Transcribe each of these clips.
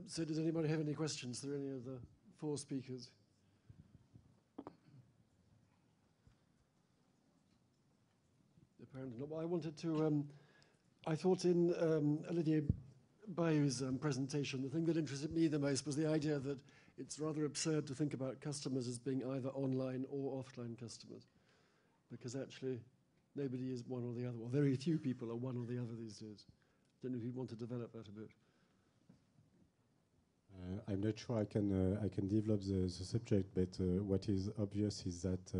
So does anybody have any questions for any of the four speakers? Apparently not. Well, I wanted to, I thought in Olivier Bailloux's presentation, the thing that interested me the most was the idea that it's rather absurd to think about customers as being either online or offline customers, because actually nobody is one or the other. Well, very few people are one or the other these days. I don't know if you want to develop that a bit. I'm not sure I can develop the subject, but what is obvious is that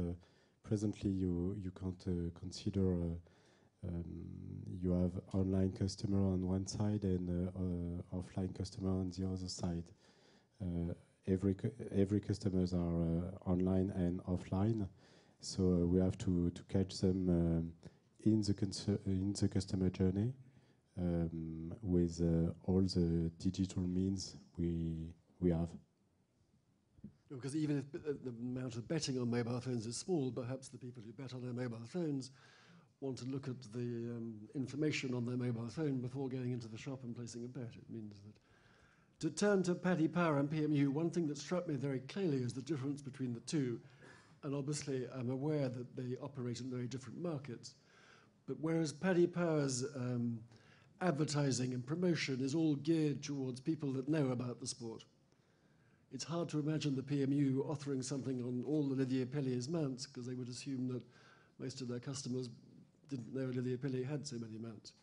presently you can't consider you have online customer on one side and offline customer on the other side. Every customers are online and offline, so we have to catch them in the customer journey with all the digital means we have. Because even if the amount of betting on mobile phones is small, perhaps the people who bet on their mobile phones want to look at the information on their mobile phone before going into the shop and placing a bet. It means that. To turn to Paddy Power and PMU, one thing that struck me very clearly is the difference between the two. And obviously, I'm aware that they operate in very different markets. But whereas Paddy Power's advertising and promotion is all geared towards people that know about the sport, it's hard to imagine the PMU offering something on all Olivier Pellier's mounts, because they would assume that most of their customers didn't know Olivier Pellier had so many mounts.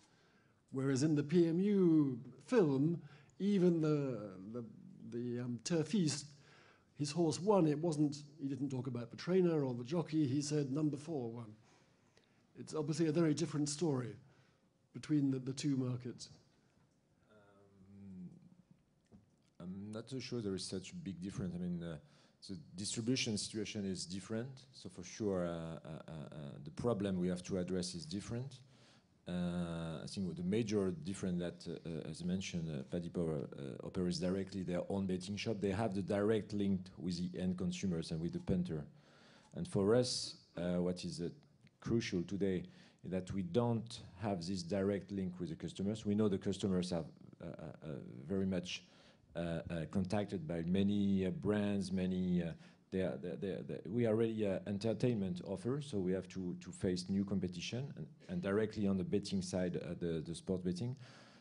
Whereas in the PMU film, even the turfiste, his horse won. It wasn't, he didn't talk about the trainer or the jockey, he said number 4 won. It's obviously a very different story between the two markets. I'm not so sure there is such a big difference. I mean, the distribution situation is different. So for sure, the problem we have to address is different. I think the major difference that, as I mentioned, Paddy Power operates directly their own betting shop. They have the direct link with the end consumers and with the punter. And for us, what is crucial today is that we don't have this direct link with the customers. We know the customers are very much contacted by many brands, many. We are already an entertainment offer, so we have to face new competition and directly on the betting side, the sports betting.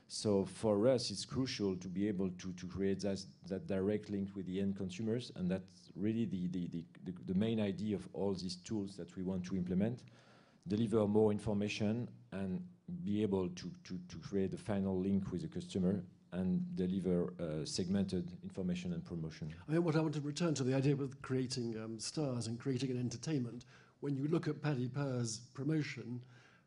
So for us, it's crucial to be able to create that direct link with the end consumers, and that's really the main idea of all these tools that we want to implement. Deliver more information and be able to create the final link with the customer and deliver segmented information and promotion. I mean, what I want to return to the idea of creating stars and creating an entertainment. When you look at Paddy Power's promotion,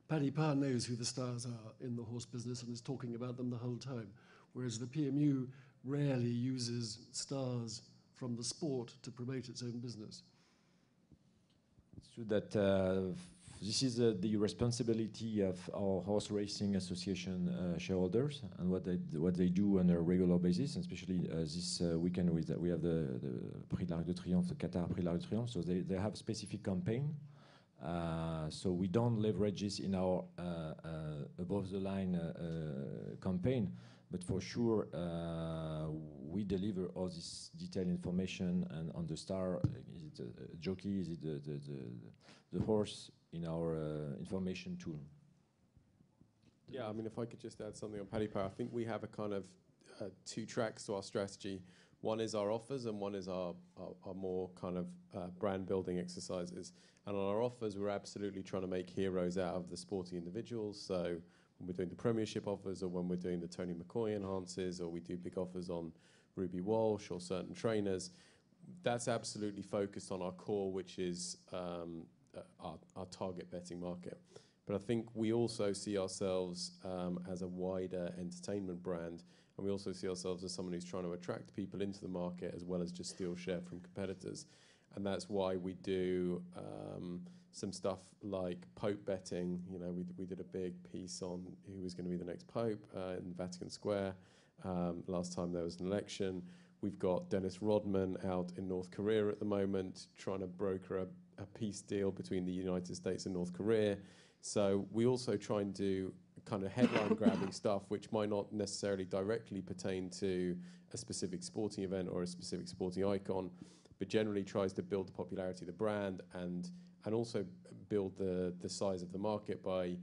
Paddy Power knows who the stars are in the horse business and is talking about them the whole time, whereas the PMU rarely uses stars from the sport to promote its own business. It's true that this is the responsibility of our horse racing association shareholders and what they do on a regular basis, and especially this weekend we have the Prix l'Arc de Triomphe, the Qatar Prix l'Arc de Triomphe. So they have a specific campaign. So we don't leverage this in our above the line campaign, but for sure we deliver all this detailed information and on the star. Is it a jockey? Is it the horse? In our information tool. Yeah, I mean, if I could just add something on Paddy Power, I think we have a kind of 2 tracks to our strategy. One is our offers, and one is our more kind of brand building exercises. And on our offers, we're absolutely trying to make heroes out of the sporting individuals. So when we're doing the Premiership offers, or when we're doing the Tony McCoy enhances, or we do big offers on Ruby Walsh or certain trainers, that's absolutely focused on our core, which is our target betting market. But I think we also see ourselves as a wider entertainment brand, and we also see ourselves as someone who's trying to attract people into the market as well as just steal share from competitors. And that's why we do some stuff like Pope betting. You know, we did a big piece on who was going to be the next Pope in Vatican Square. Last time there was an election. We've got Dennis Rodman out in North Korea at the moment trying to broker a peace deal between the United States and North Korea. So we also try and do kind of headline grabbing stuff which might not necessarily directly pertain to a specific sporting event or a specific sporting icon, but generally tries to build the popularity of the brand and also build the size of the market by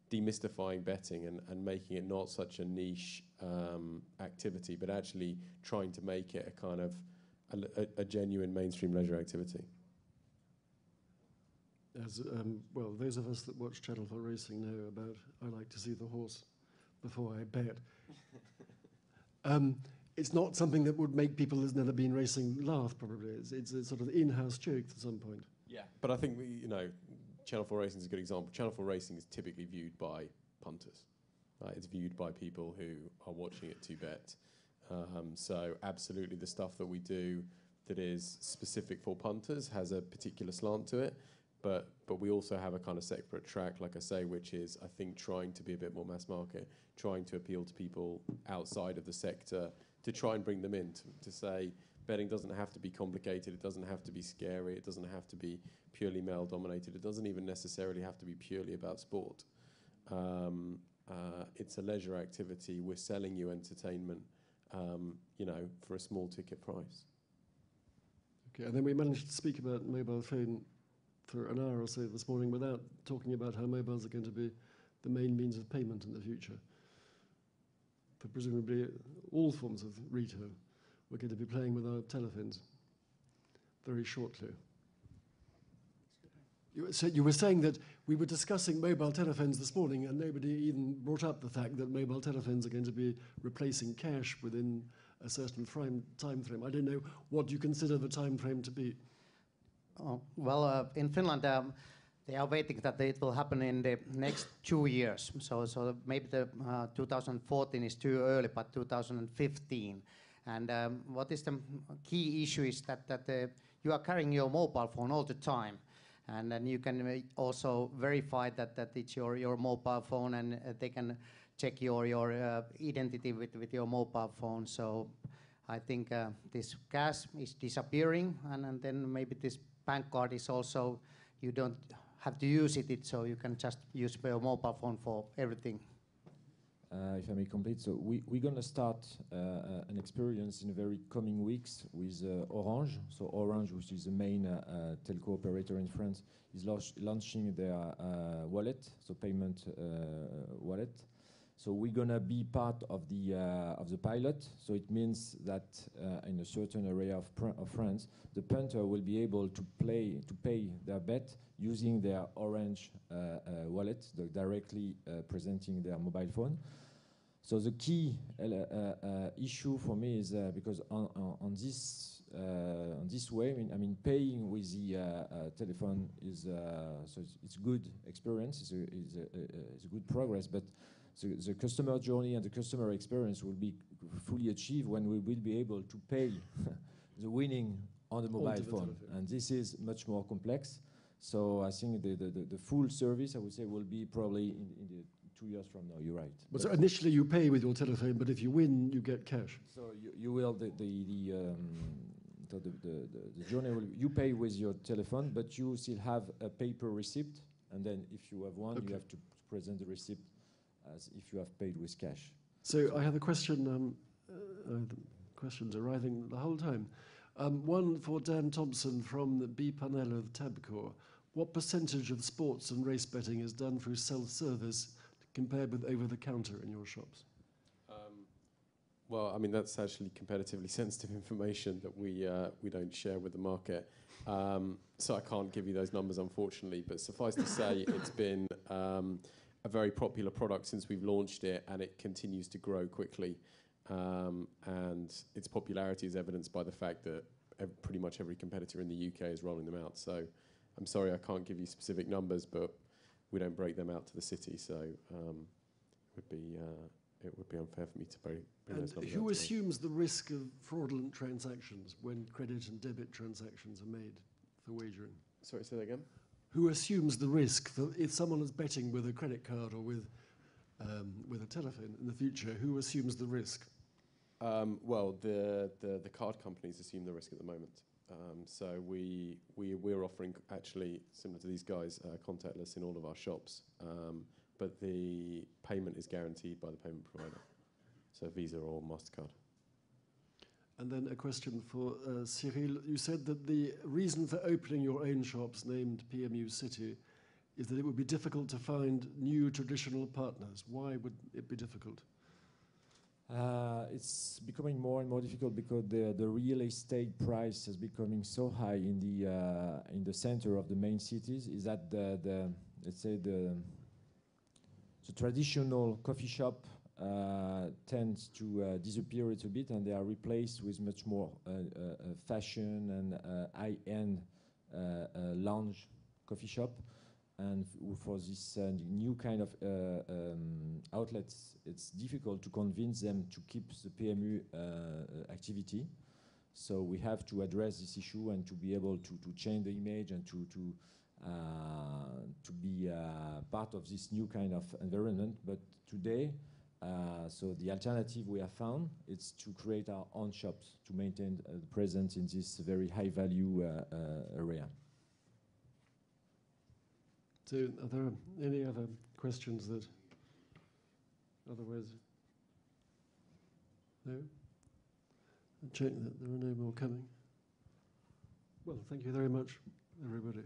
demystifying betting and making it not such a niche activity, but actually trying to make it a kind of a genuine mainstream leisure activity. As well, those of us that watch Channel 4 Racing know about I like to see the horse before I bet. It's not something that would make people who's never been racing laugh, probably. It's a sort of in-house joke at some point. Yeah, but I think, Channel 4 Racing is a good example. Channel 4 Racing is typically viewed by punters. It's viewed by people who are watching it to bet. So absolutely the stuff that we do that is specific for punters has a particular slant to it. But we also have a kind of separate track, like I say, which is, I think, trying to be a bit more mass market, trying to appeal to people outside of the sector, to try and bring them in, to say betting doesn't have to be complicated, it doesn't have to be scary, it doesn't have to be purely male-dominated, it doesn't even necessarily have to be purely about sport. It's a leisure activity, we're selling you entertainment, for a small ticket price. Okay, and then we managed to speak about mobile phone for an hour or so this morning without talking about how mobiles are going to be the main means of payment in the future. For presumably all forms of retail, we're going to be playing with our telephones very shortly. You were saying that we were discussing mobile telephones this morning and nobody even brought up the fact that mobile telephones are going to be replacing cash within a certain time frame. I don't know, what do you consider the time frame to be? In Finland, they are waiting that it will happen in the next 2 years. So maybe the 2014 is too early, but 2015. And what is the key issue is that you are carrying your mobile phone all the time. And then you can also verify that it's your mobile phone, and they can check your identity with your mobile phone. So I think this cash is disappearing, and then maybe this bank card is also, you don't have to use it, so you can just use your mobile phone for everything. If I may complete, so we're going to start an experience in the very coming weeks with Orange. So Orange, which is the main telco operator in France, is launching their wallet, so payment wallet. So we're going to be part of the pilot. So it means that in a certain area of France, the punter will be able to pay their bet using their Orange wallet, directly presenting their mobile phone. So the key issue for me is because on this way, I mean, paying with the telephone is so it's good experience, it's a good progress, but the customer journey and the customer experience will be fully achieved when we will be able to pay the winning on the mobile phone, and this is much more complex. So I think the full service, I would say, will be probably in the 2 years from now. You're right. But so initially you pay with your telephone, but if you win, you get cash. So you will the journey will, you pay with your telephone, but you still have a paper receipt, and then if you have one, you have to present the receipt as if you have paid with cash. So I have a question. Questions arriving the whole time. One for Dan Thomson from the B panel of Tabcorp. What percentage of sports and race betting is done through self-service compared with over-the-counter in your shops? Well, I mean, that's actually competitively sensitive information that we don't share with the market. So I can't give you those numbers, unfortunately. But suffice to say, it's been a very popular product since we've launched it, and it continues to grow quickly. And its popularity is evidenced by the fact that pretty much every competitor in the UK is rolling them out. So I'm sorry, I can't give you specific numbers, but we don't break them out to the city, so it would be unfair for me to bring those numbers out. Who assumes the risk of fraudulent transactions when credit and debit transactions are made for wagering? Sorry, say that again? Who assumes the risk that if someone is betting with a credit card or with a telephone in the future, who assumes the risk? Well, the card companies assume the risk at the moment. So we're offering, actually, similar to these guys, contactless in all of our shops, but the payment is guaranteed by the payment provider, so Visa or MasterCard. And then a question for Cyrille. You said that the reason for opening your own shops named PMU City is that it would be difficult to find new traditional partners. Why would it be difficult? It's becoming more and more difficult because the real estate price is becoming so high in the center of the main cities. Is that the let's say the traditional coffee shop tends to disappear a little bit, and they are replaced with much more fashion and high-end lounge coffee shop. And for this new kind of outlets, it's difficult to convince them to keep the PMU activity. So we have to address this issue and to be able to change the image and to be part of this new kind of environment. But today, so the alternative we have found is to create our own shops to maintain the presence in this very high value area. So are there any other questions that otherwise? No? I'll check that there are no more coming. Well, thank you very much, everybody.